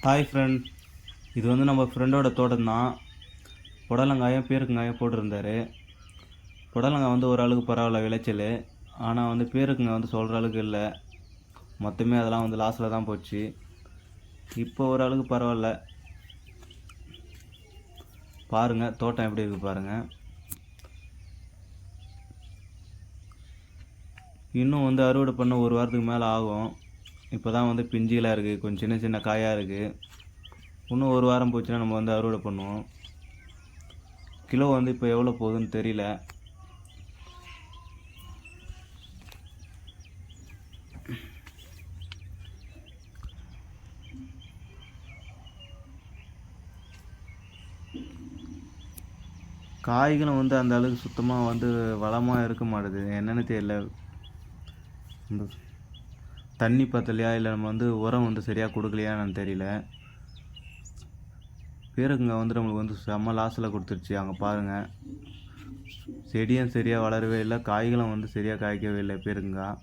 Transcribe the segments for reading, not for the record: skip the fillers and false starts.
Hi friend, இது வந்து நம்ம ஃப்ரெண்டோட தோட்டம் தான். புடலங்காயும் பீர்க்கங்காயும் போட்டிருந்தாரு. புடலங்காய் வந்து ஓரளவுக்கு பரவாயில்ல விளைச்சல். ஆனால் வந்து பீர்க்கங்காய் வந்து சொல்கிற அளவுக்கு இல்லை. மொத்தமே அதெல்லாம் வந்து லாஸில் தான் போச்சு. இப்போ ஓரளவுக்கு பரவாயில்ல. பாருங்கள் தோட்டம் எப்படி இருக்குது பாருங்கள். இன்னும் வந்து அறுவடை பண்ண ஒரு வாரத்துக்கு மேலே ஆகும். இப்போ தான் வந்து பிஞ்சிகளாக இருக்குது, கொஞ்சம் சின்ன சின்ன காயாக இருக்குது. இன்னும் ஒரு வாரம் போச்சுன்னா நம்ம வந்து அறுவடை பண்ணுவோம். கிலோ வந்து இப்போ எவ்வளோ போகுதுன்னு தெரியல. காய்களும் வந்து அந்த அளவுக்கு சுத்தமாக வந்து வளமாக இருக்க மாட்டுது, என்னென்னு தெரியல. தண்ணி பத்தலையா இல்லை நம்ம வந்து உரம் வந்து சரியாக கொடுக்கலையான்னு தெரியல. பீர்க்கங்காய் வந்து நம்மளுக்கு வந்து செம்ம லாஸில் கொடுத்துருச்சு. அங்கே பாருங்கள், செடியும் சரியாக வளரவே இல்லை, காய்களும் வந்து சரியாக காய்க்கவே இல்லை. பீர்க்கங்காய்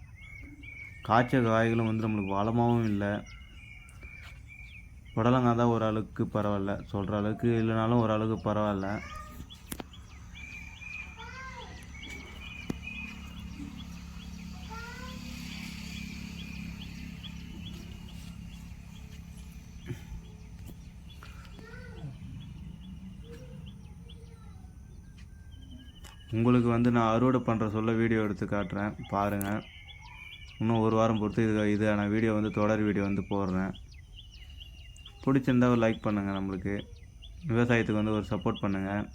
காய்ச்ச காய்களும் வந்து நம்மளுக்கு வளமாகவும் இல்லை. புடலங்காய் தான் ஓரளவுக்கு பரவாயில்ல, சொல்கிற அளவுக்கு இல்லைனாலும் ஓரளவுக்கு பரவாயில்ல. உங்களுக்கு வந்து நான் அறுவடை பண்ணுற சொல்ல வீடியோ எடுத்து காட்டுறேன் பாருங்கள். இன்னும் ஒரு வாரம் பொறுத்து இதுக்கான வீடியோ வந்து தொடர் வீடியோ வந்து போடுறேன். பிடிச்சிருந்தா ஒரு லைக் பண்ணுங்கள், நம்மளுக்கு விவசாயத்துக்கு வந்து ஒரு சப்போர்ட் பண்ணுங்கள்.